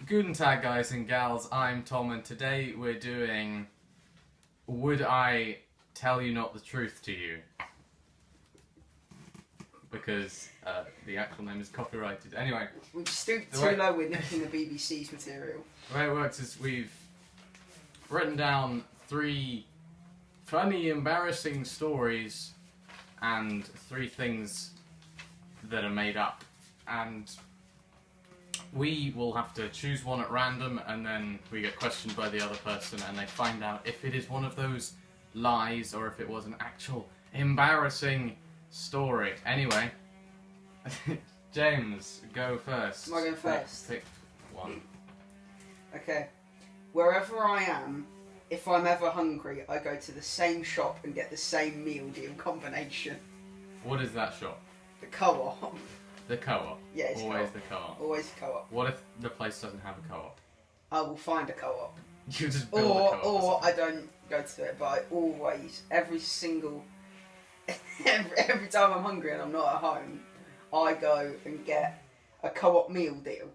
Guten Tag, guys and gals. I'm Tom, and today we're doing Would I Tell You Not the Truth to You? Because the actual name is copyrighted. Anyway. We've stooped too low, we're nicking the BBC's material. The way it works is we've written down 3 funny, embarrassing stories and 3 things that are made up. And we will have to choose one at random, and then we get questioned by the other person, and they find out if it is one of those lies or if it was an actual embarrassing story. Anyway, James, go first. Am I going first? Pick one. Okay. Wherever I am, if I'm ever hungry, I go to the same shop and get the same meal deal combination. What is that shop? The Co-op. The Co-op. Yeah, it's always Co-op. the Co-op. Always a Co-op. What if the place doesn't have a Co-op? I will find a Co-op. You just build a Co-op. Or I don't go to it, but I always, every time I'm hungry and I'm not at home, I go and get a Co-op meal deal.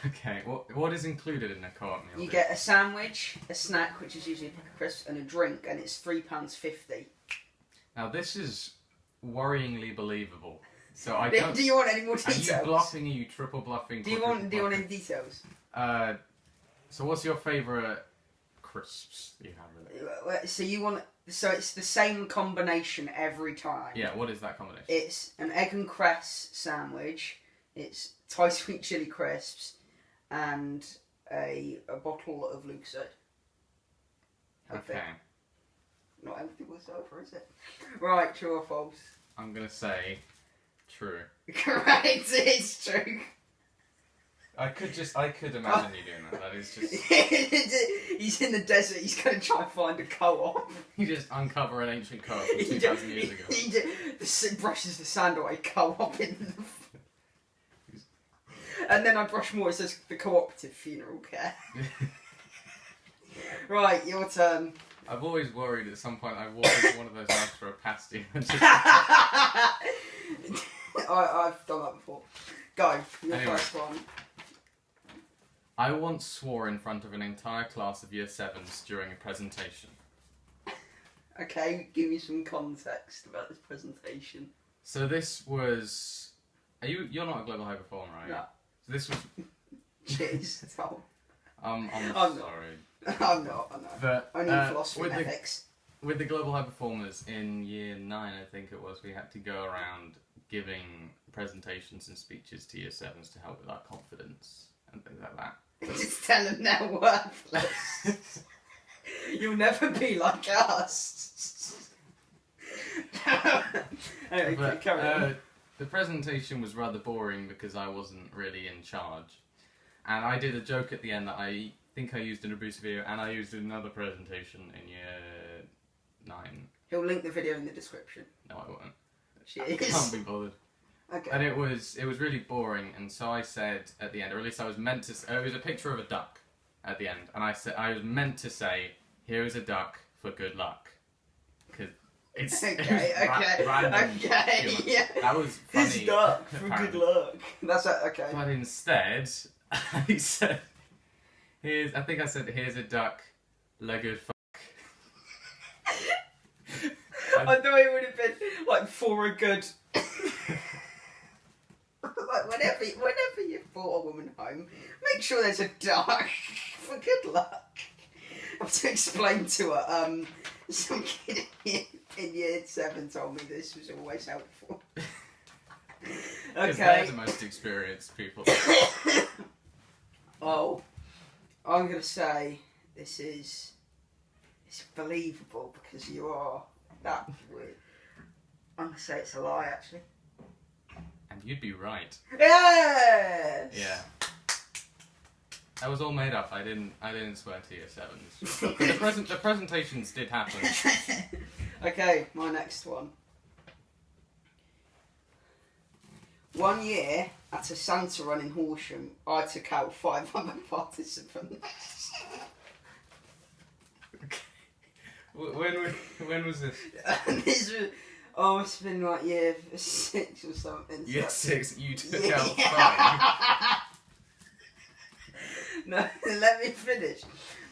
Okay, what is included in a Co-op meal You deal? get a sandwich, a snack, which is usually a pack of crisps, and a drink, and it's £3.50. Now this is worryingly believable. So I don't. Do you want any more details? Are you bluffing? Are you triple bluffing? Do you want any details? So what's your favourite crisps that you have with it? So it's the same combination every time. Yeah, what is that combination? It's an egg and cress sandwich. It's Thai sweet chili crisps, and a bottle of Lucozade. Okay. Not everything was over, is it? Right, true or false? I'm gonna say true. Correct, it's true. I could imagine you doing that. That is just. He's in the desert. He's going to try and find a Co-op. You just uncover an ancient Co-op from 2,000 years ago. He brushes the sand away. Co-op in. And then I brush more. It says the cooperative funeral care. Right, your turn. I've always worried at some point I walk into one of those houses for a pasty and just. I've done that before. Go, your Anyway. first one. I once swore in front of an entire class of Year 7s during a presentation. Okay, give me some context about this presentation. So this was. You're not a Global High Performer, right? No. So this was. Cheers, Tom. I'm I'm sorry. I'm not, I know. But, Only in philosophy and ethics. With the Global High Performers in Year 9, I think it was, we had to go around giving presentations and speeches to Year 7s to help with our confidence and things like that. Just tell them they're worthless. You'll never be like us. Anyway, But, carry on. the presentation was rather boring because I wasn't really in charge. And I did a joke at the end that I think I used in a Bruce video, and I used it in another presentation in Year 9. He'll link the video in the description. No, I won't. Cheers. I can't be bothered. Okay. And it was really boring, and so I said at the end, or at least I was meant to. It was a picture of a duck at the end, and I said I was meant to say, "Here is a duck for good luck," because it's Okay, random okay, humour. yeah. That was funny. This duck for good apparently. luck. That's it. Okay. But instead, I said, "Here's." I think I said, "Here's a duck, la good fuck." I thought it would have been like for a good. Like whenever you brought a woman home, make sure there's a duck for good luck. I have to explain to her. Some kid in Year 7 told me this was always helpful. Because they're Okay. the most experienced people. Oh, I'm gonna say it's believable because you are that weird. I'm gonna say it's a lie, actually. And you'd be right. Yes. Yeah. That was all made up. I didn't swear to Year 7s. The presentations did happen. Okay, my next one. One year at a Santa run in Horsham, I took out 5 other participants. When was this? And this was, oh, it's been like year 6 or something. Year 6, you took Yeah. out 5. No, let me finish.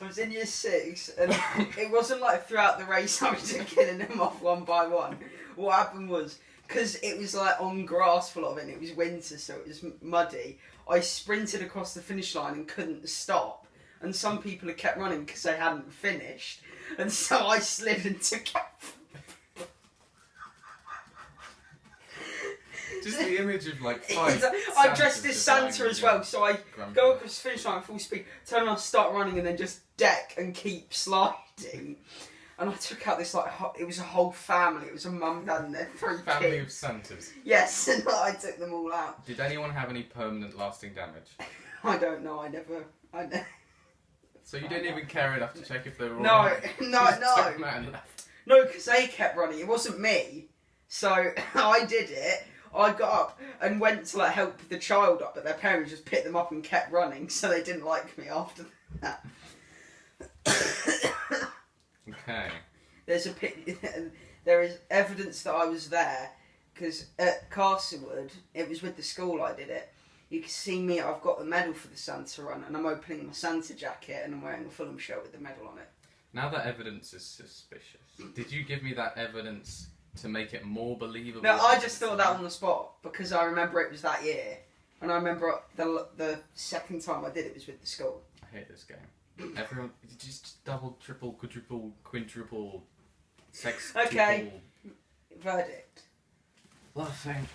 I was in year 6, and it wasn't like throughout the race I was just killing them off one by one. What happened was, because it was like on grass for a lot of it, and it was winter, so it was muddy, I sprinted across the finish line and couldn't stop. And some people had kept running because they hadn't finished. And so I slid and took off. Just the image of like 5 I dressed as Santa Santas as well, so I grumpy. go across the finish line at full speed, turn around, start running, and then just deck and keep sliding. And I took out this like it was a whole family. It was a mum, dad, and their 3 Family kids. of Santas. Yes, and I took them all out. Did anyone have any permanent lasting damage? I don't know. I never. So you didn't even care enough to check if they were all No, right? no, Just no. took them out and left. No, because they kept running. It wasn't me. So I did it. I got up and went to like help the child up, but their parents just picked them up and kept running, so they didn't like me after that. Okay. There is evidence that I was there, because at Castlewood, it was with the school I did it. You can see me, I've got the medal for the Santa run, and I'm opening my Santa jacket, and I'm wearing a Fulham shirt with the medal on it. Now that evidence is suspicious, did you give me that evidence to make it more believable? No, I just thought that on the spot, because I remember it was that year. And I remember the second time I did it was with the school. I hate this game. Everyone, just double, triple, quadruple, quintuple, Okay. Verdict. Bluffing.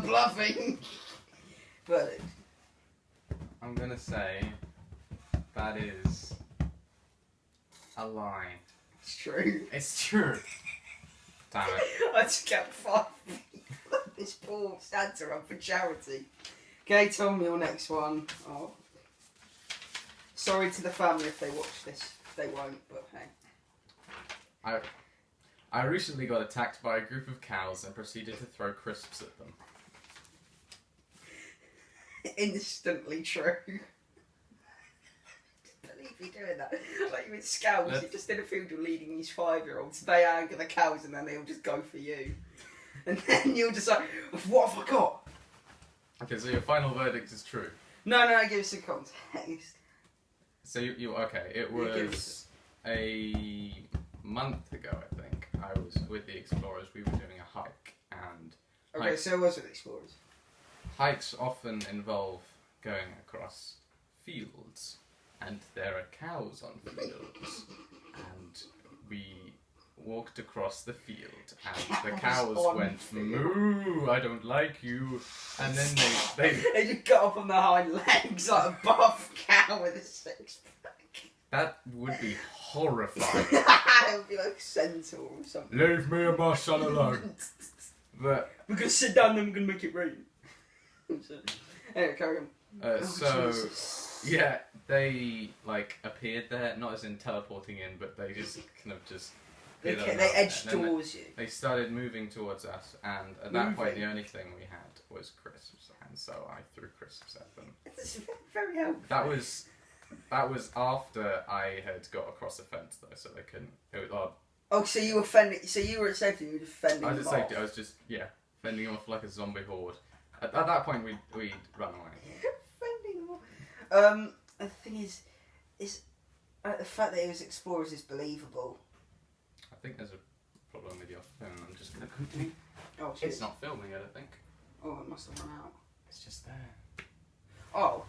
Bluffing. Verdict. I'm gonna say that is a lie. It's true. It's true. Damn it. I just kept 5 this poor Santa run for charity. Okay, tell me your next one. Oh. Sorry to the family if they watch this. They won't, but hey. I recently got attacked by a group of cows and proceeded to throw crisps at them. Instantly true. Believe you doing that. Like you in Scouts, you're just in a field, you're leading these 5-year-olds. They anger the cows and then they'll just go for you. And then you're just like, what have I got? Okay, so your final verdict is true. No, give us some context. So you okay? It was a month ago, I think. I was with the explorers. We were doing a hike, and Okay, so it was with explorers. hikes often involve going across fields, and there are cows on fields, and we walked across the field, and the cows went moo. I don't like you, and then they They just got up on their hind legs like a buff cow with a 6-pack. that would be horrifying. It would be like a centaur or something. Leave me and my son alone. But We're gonna sit down and we're gonna make it rain. Anyway, carry on. Jesus. yeah, they like appeared there, not as in teleporting in, but they just kind of just. They hid around, edged and then towards you. They started moving towards us, and at that point, Moving? the only thing we had was crisps, and so I threw crisps at them. It's very helpful. That was after I had got across the fence, though, so they couldn't. It was, Oh, so you were fending. So you were at safety. You were just fending. I was them just off. like, I was just fending off like a zombie horde. At that point, we'd run away. Fending them off. The thing is the fact that it was explorers is believable. I think there's a problem with your phone. I'm just gonna continue. Oh, shit. It's not filming, I don't think. Oh, it must have run out. It's just there. Oh,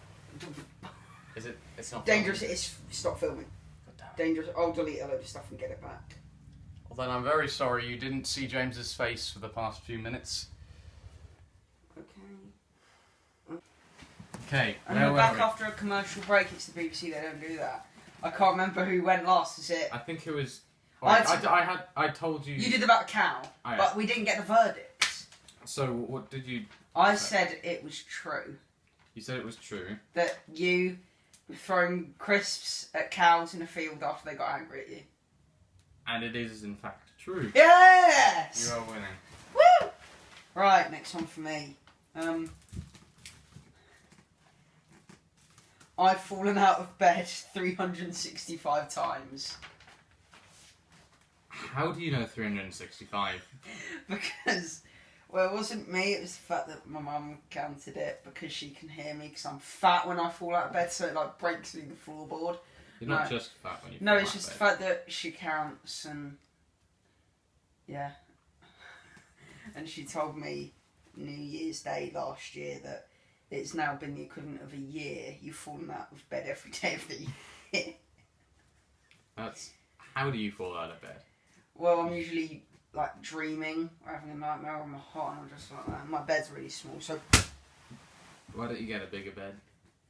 Is it? It's not dangerous. filming. It's stop filming. God damn it. Dangerous. I'll delete a load of stuff and get it back. Well, then I'm very sorry you didn't see James's face for the past few minutes. Okay. Okay, And we're back after a commercial break. It's the BBC. They don't do that. I can't remember who went last. Is it? I think it was. I I told you. You did about a cow, Oh, yeah. but we didn't get the verdicts. So what did you? I said it was true You said it was true. that you were throwing crisps at cows in a field after they got angry at you. And it is in fact true. Yes! You are winning. Woo! Right, next one for me. I've fallen out of bed 365 times. How do you know 365? Because Well, it wasn't me, it was the fact that my mum counted it because she can hear me because I'm fat when I fall out of bed, so it like breaks through the floorboard. You're not just fat when you No, fall it's out just of the bed. fact that she counts and... Yeah. And she told me New Year's Day last year that it's now been the equivalent of a year you've fallen out of bed every day of the year. How do you fall out of bed? Well, I'm usually like dreaming or having a nightmare or I'm hot and I'm just like that. My bed's really small, so Why don't you get a bigger bed?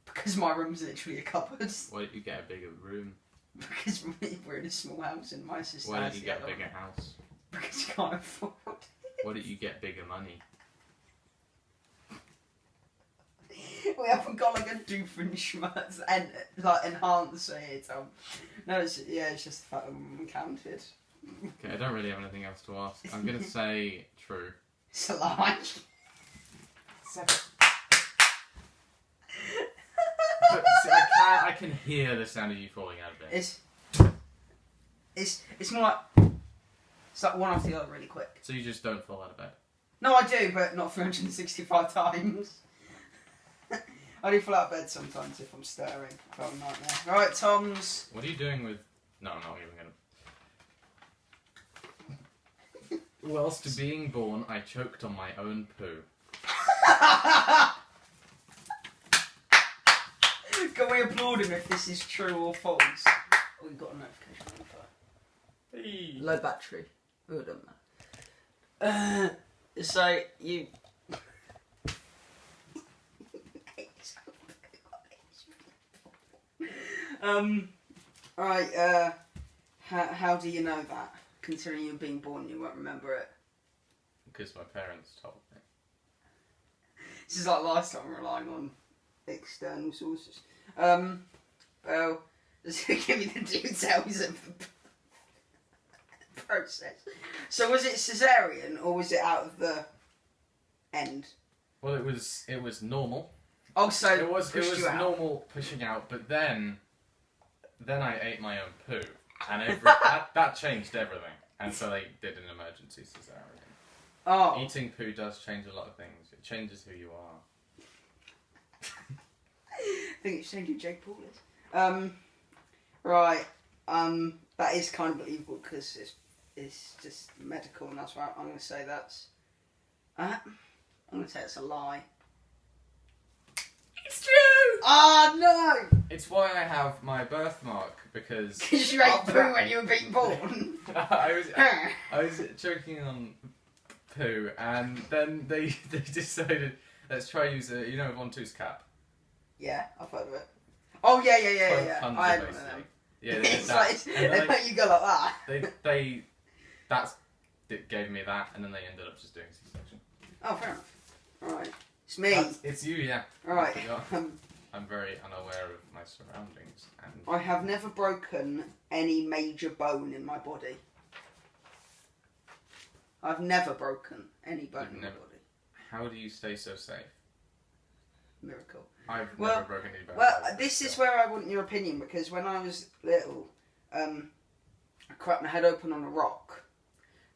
because my room's literally a cupboard. Why don't you get a bigger room? Because we're in a small house and my sister Why don't has you the get a other bigger one. house? Because you can't afford it. Why don't you get bigger money? We haven't got like a Doofenshmirtz and like enhancer here, Tom. No, it's just the fact that I'm counted. Okay, I don't really have anything else to ask. I'm gonna say true. It's a lie. But see, I can hear the sound of you falling out of bed. It's more like it's like one after the other really quick. So you just don't fall out of bed. No, I do, but not 365 times. I do fall out of bed sometimes if I'm stirring. I've got a nightmare. Alright, Tom's. What are you doing with... No, I'm not even gonna... Whilst being born, I choked on my own poo. Can we applaud him if this is true or false? Oh, we've got a notification on the phone. Hey. Low battery. Oh, it doesn't matter. So, you... Alright, how do you know that? Considering you're being born, you won't remember it. Because my parents told me. This is like last time, relying on external sources. Well, just give me the details of the process. So was it cesarean or was it out of the end? Well, it was normal. Oh, so It was pushed you out. normal pushing out, but then I ate my own poo, and that changed everything. And so they did an emergency cesarean. Oh. Eating poo does change a lot of things. It changes who you are. I think it's changing Jake Paul is. Right. That is kind of believable because it's just medical, and that's why I'm going to say that's. I'm going to say it's a lie. It's true. Oh no! It's why I have my birthmark because Because you ate poo when you were being born. I was choking on poo, and then they decided let's try use a Von Two's cap. Yeah, I've heard of it. Oh yeah. Plunger, I had one of basically. them. Yeah, they did It's that. like And they then make you go like that. they gave me that, and then they ended up just doing C-section. Oh, fair enough. Alright. It's me. It's you, yeah. Alright. I forgot. I'm very unaware of my surroundings, and I have never broken any major bone in my body. I've never broken any bone in my body. how do you stay so safe? Miracle. I've Well- never broken any bones. Well, this is where I want your opinion, because when I was little, I cracked my head open on a rock.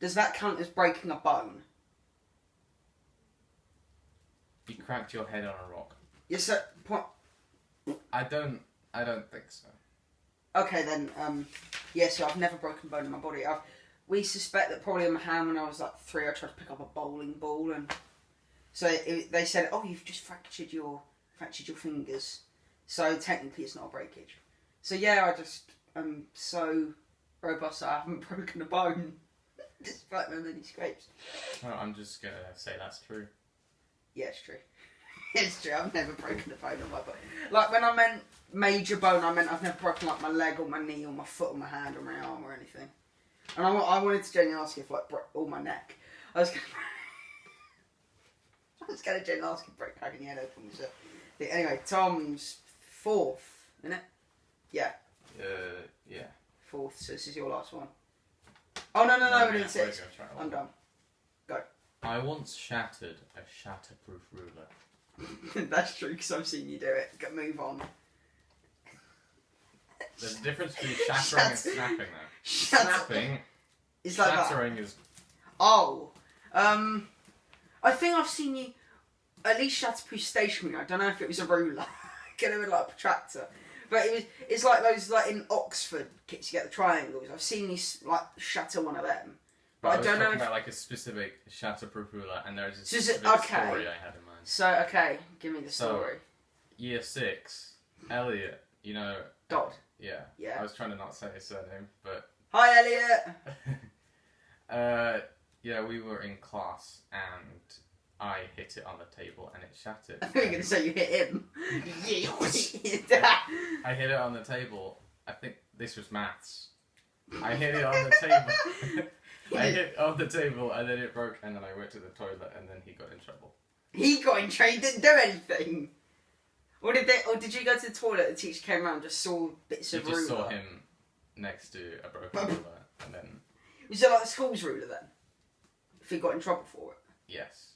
Does that count as breaking a bone? You cracked your head on a rock. Yes, sir. I don't think so. Okay then, so I've never broken a bone in my body. We suspect that probably on my hand when I was like 3, I tried to pick up a bowling ball, and so they said, "Oh, you've just fractured your fingers." So technically, it's not a breakage. So yeah, I just am so robust that I haven't broken a bone, despite my many scrapes. Well, I'm just gonna say that's true. Yeah, it's true. It's true. I've never broken a bone on my body. Like when I meant major bone, I meant I've never broken like my leg or my knee or my foot or my hand or my arm or anything. And I wanted to genuinely ask you if like or my neck. I was gonna genuinely ask you if break cracking your head open was a... Anyway, Tom's 4th, isn't it? Yeah, Yeah. 4th. So this is your last one. Oh no, we didn't we're 6. gonna try one I'm more. done. Go. I once shattered a shatterproof ruler. That's true because I've seen you do it. Move on. There's a difference between shattering and snapping, though. Snapping, It's like that. shattering is... Oh. I think I've seen you at least Shatterproof stationery. I don't know if it was a ruler. Get it with like a protractor. But it's like those like in Oxford kits you get the triangles. I've seen you like shatter one of them. But I don't know if about like a specific shatterproof ruler, and there's a So specific okay. story I had in mind. So okay, give me the story. Year 6, Elliot, you know. Dodd. Yeah. Yeah. I was trying to not say his surname, but. Hi, Elliot. Yeah, we were in class, and I hit it on the table, and it shattered. I thought you were going to say you hit him. I hit it on the table. I think this was maths. I hit it on the table. I hit it on the table, and then it broke, and then I went to the toilet, and then he got in trouble. He got in trouble. He didn't do anything. Or did you go to the toilet? The teacher came around and just saw bits of ruler. You just saw him next to a broken ruler, and then. Was it like the school's ruler then? If he got in trouble for it. Yes.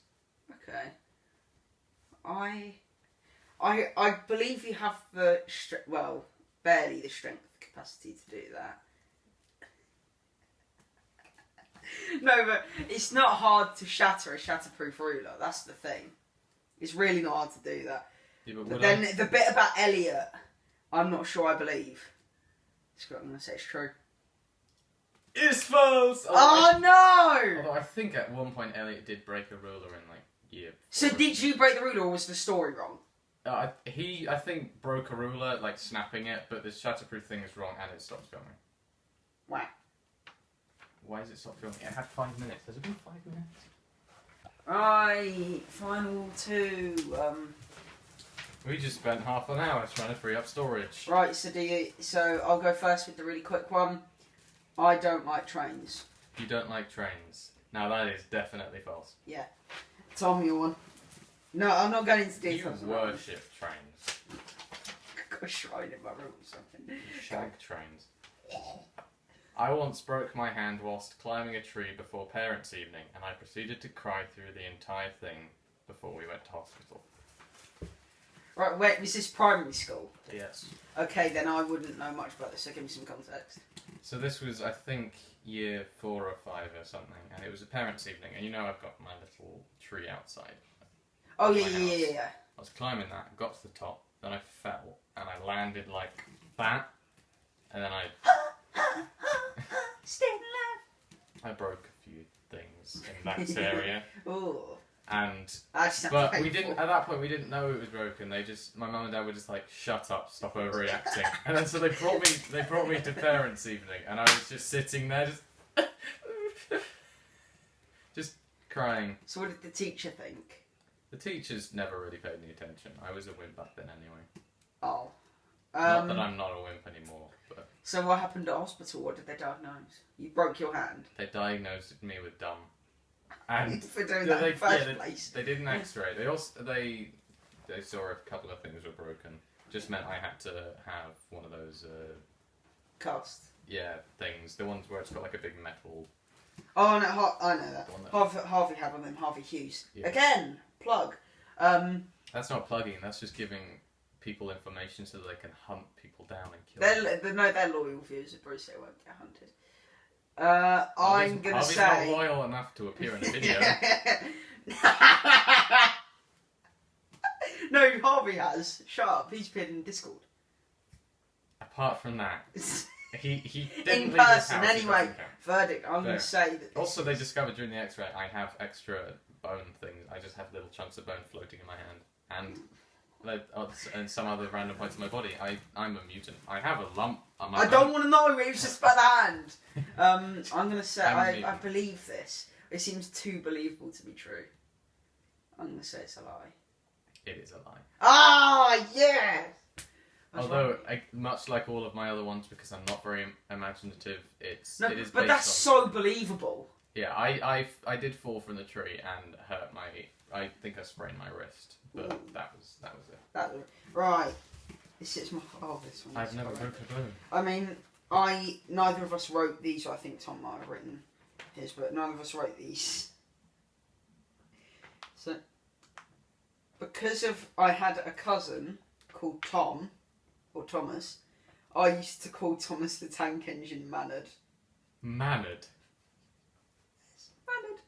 Okay. I believe you have the barely the strength capacity to do that. No, but it's not hard to shatter a shatterproof ruler. That's the thing. It's really not hard to do that. Yeah, but then the bit about Elliot, I'm not sure I believe. That's what I'm going to say. It's true. It's false! Oh no! Although I think at one point Elliot did break a ruler in like year 4. So did you break the ruler, or was the story wrong? He, I think, broke a ruler, like snapping it, but the shatterproof thing is wrong and it stopped filming. Wow. Why does it stop filming? It had 5 minutes. Has it been 5 minutes? Right, final 2. We just spent half an hour trying to free up storage. Right, so I'll go first with the really quick one. I don't like trains. You don't like trains. Now that is definitely false. Yeah. Tell me one. No, I'm not going into details. You worship trains. I've got a shrine in my room or something. You shag trains. I once broke my hand whilst climbing a tree before parents' evening, and I proceeded to cry through the entire thing before we went to hospital. Right, wait, was this primary school? Yes. Okay, then I wouldn't know much about this, so give me some context. So this was, I think, year 4 or 5 or something, and it was a parents' evening, and you know I've got my little tree outside. Oh, yeah. I was climbing that, got to the top, then I fell, and I landed like that, and then I Stay alive. I broke a few things in that area. Ooh. But we didn't, at that point, we didn't know it was broken. My mum and dad were just like, shut up, stop overreacting. And then so they brought me to parents' evening, and I was just sitting there, just crying. So what did the teacher think? The teachers never really paid any attention. I was a wimp back then anyway. Oh. Not that I'm not a wimp anymore, but... So what happened at hospital? What did they diagnose? You broke your hand? They diagnosed me with dumb. And for doing that in the first place. They did an X-ray. They saw a couple of things were broken. Just meant I had to have one of those cast. Yeah, things. The ones where it's got like a big metal. Oh no, I know that. Harvey had one of them. Harvey Hughes. Yeah. Again, plug. That's not plugging. That's just giving people information so that they can hunt people down and kill them. They're loyal viewers of Bruce. They won't get hunted. I'm gonna say... Harvey's not loyal enough to appear in a video. No, Harvey has. Shut up. He's been in Discord. Apart from that, he didn't in leave his person house, anyway. Verdict. I'm gonna say that. Also, they discovered during the X-ray I have extra bone things. I just have little chunks of bone floating in my hand, and some other random points in my body. I'm a mutant. I have a lump on my I don't want to know. It was just by the hand. I'm gonna say I believe this. It seems too believable to be true. I'm gonna say it's a lie. It is a lie. Ah, yes! Although, much like all of my other ones, because I'm not very imaginative, it is. But that's so believable. Yeah, I did fall from the tree and hurt I think I sprained my wrist, but that was it. Right. This is my. Oh, this one. I've never broken a bone. I mean, neither of us wrote these. I think Tom might have written his, but none of us wrote these. So, because I had a cousin called Tom, or Thomas, I used to call Thomas the Tank Engine Mannered. Mannered? Mannered.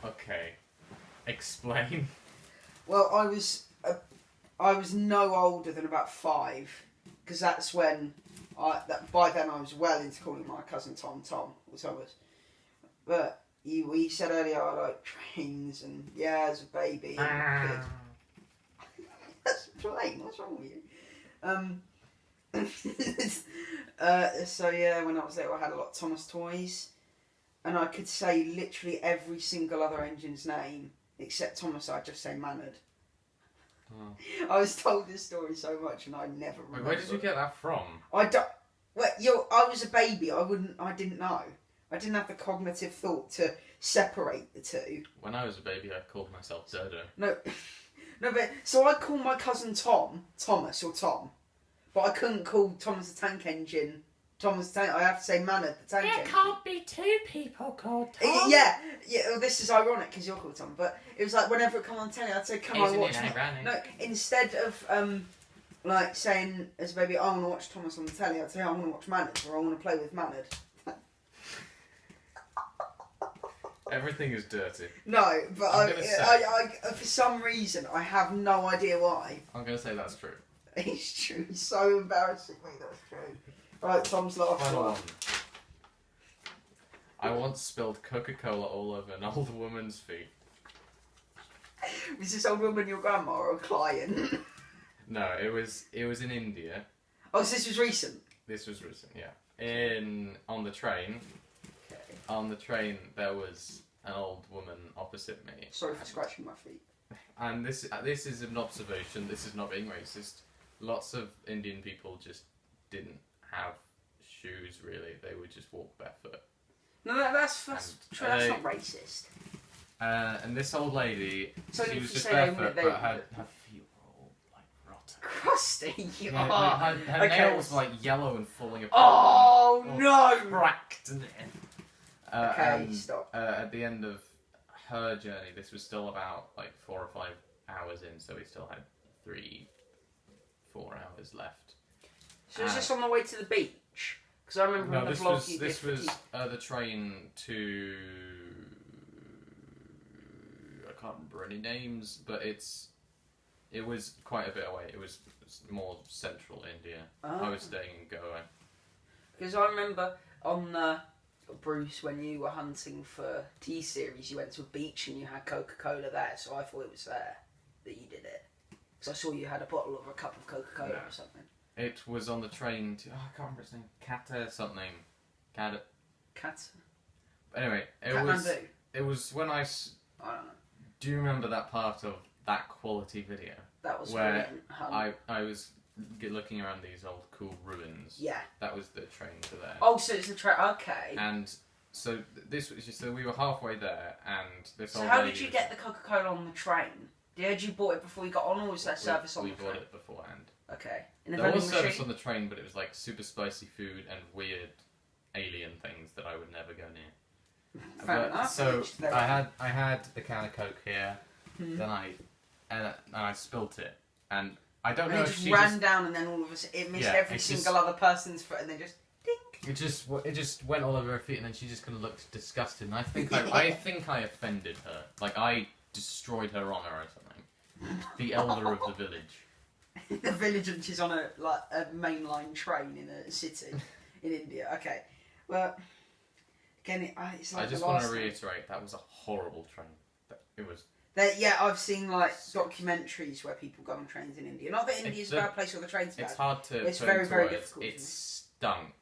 Okay. Explain. Well, I was no older than about 5, because that's when by then I was well into calling my cousin Tom, or Thomas. But we said earlier I like trains, and yeah, as a baby, and kid. That's plain. What's wrong with you? So yeah, when I was little, I had a lot of Thomas toys, and I could say literally every single other engine's name except Thomas. I'd just say Manard. Oh. I was told this story so much, and I never remember. Wait, where did you get that from? I don't. Well, I was a baby. I didn't know. I didn't have the cognitive thought to separate the two. When I was a baby, I called myself Dodo. No, no, but so I call my cousin Thomas or Tom, but I couldn't call Thomas the Tank Engine Thomas the Tank. I have to say Manard the Tank Engine. There can't be 2 people called Tom. Yeah. Well, this is ironic because you're called Tom, but it was like whenever it come on telly, I'd say, "Come on, Isn't watch." it ironic? No, instead of like saying as a baby, "I want to watch Thomas on the telly," I'd say, "I want to watch Manard," or "I want to play with Manard." Everything is dirty. No, but I'm gonna say- I for some reason I have no idea why. I'm gonna say that's true. It's true. It's so embarrassing me. That's true. Right, Tom's last Final one. one. I once spilled Coca-Cola all over an old woman's feet. Was this old woman your grandma or a client? No, it was in India. Oh, so this was recent. This was recent, yeah. On the train. Okay. On the train, there was an old woman opposite me. Sorry for scratching my feet. And this is an observation. This is not being racist. Lots of Indian people just didn't have shoes. Really, they would just walk barefoot. No, that's And, true. That's not racist. And this old lady, So she if was you just say barefoot, they- but her feet were all like rotten. Crusty. You Yeah, are. her Okay. nails were like yellow and falling apart. Oh All no! Cracked. Okay, and, stop. At the end of her journey, this was still about like 4 or 5 hours in, so we still had 3-4 hours left. So is this on the way to the beach? Because I remember No, on the this vlog was you this did. was the train to. I can't remember any names, but it was quite a bit away. It was more central India. I was staying in Goa. Because I remember on Bruce, when you were hunting for T-Series, you went to a beach and you had Coca-Cola there, so I thought it was there that you did it. Because I saw you had a bottle or a cup of Coca-Cola No. or something. It was on the train to. Oh, I can't remember its name. Kata something. Kata. Cat? Anyway, Kathmandu? it was when I. I don't know. Do you remember that part of that quality video? That was Where brilliant. I was looking around these old cool ruins. Yeah. That was the train to there. Oh, so it's the train. Okay. And so this was just, so we were halfway there, and this So old how lady did you was- get the Coca-Cola on the train? Did you bought it before you got on, or was there service on we the bought train? it beforehand. Okay. In a There was vending service machine? on the train, but it was like super spicy food and weird alien things that I would never go near. Fair enough. So Each their I own. had the can of Coke here. Hmm. Then I spilt it, and I don't And know it if just she ran just, down, and then all of a sudden it missed Yeah, every it's single just- other person's foot, and then just dink. it just went all over her feet, and then she just kind of looked disgusted. And I think I think I offended her, like I destroyed her honor or something. The elder of the village. The village, which is on a mainline train in a city in India. Okay, well, again, it's like I just the want last to one. reiterate that was a horrible train. It was. Yeah, I've seen like documentaries where people go on trains in India. Not that India's a bad place or the trains are It's bad. hard to. It's put very, into very words. difficult, It isn't it? stunk.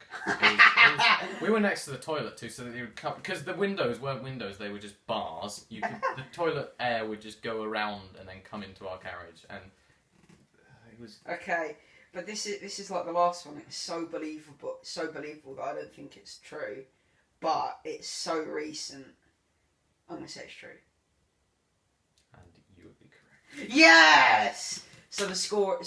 We were next to the toilet too, so that you would come because the windows weren't windows; they were just bars. The toilet air would just go around and then come into our carriage, and it was. Okay, but this is like the last one. It's so believable that I don't think it's true, but it's so recent. I'm gonna say it's true. And you would be correct. Yes. So the score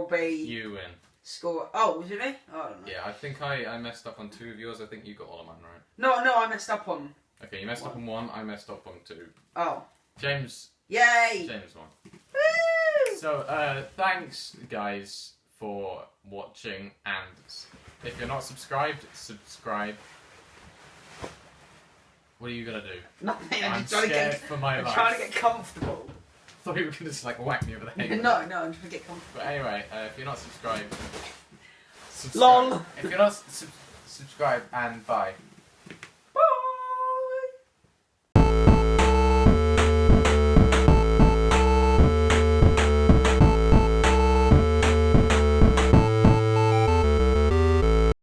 will be You win. score. Oh, was it me? Oh, I don't know. Yeah, I think I messed up on 2 of yours. I think you got all of mine right. No, I messed up on. Okay, you messed up on 1. I messed up on 2. Oh, James yay! won. Woo! So, thanks, guys, for watching. And if you're not subscribed, subscribe. What are you gonna do? Nothing. I'm just trying to scared get. for my I'm life. trying to get comfortable. I thought you were gonna just like whack me over the head. No, I'm trying to get comfortable. But anyway, if you're not subscribed, LOL. If you're not subscribed, and bye.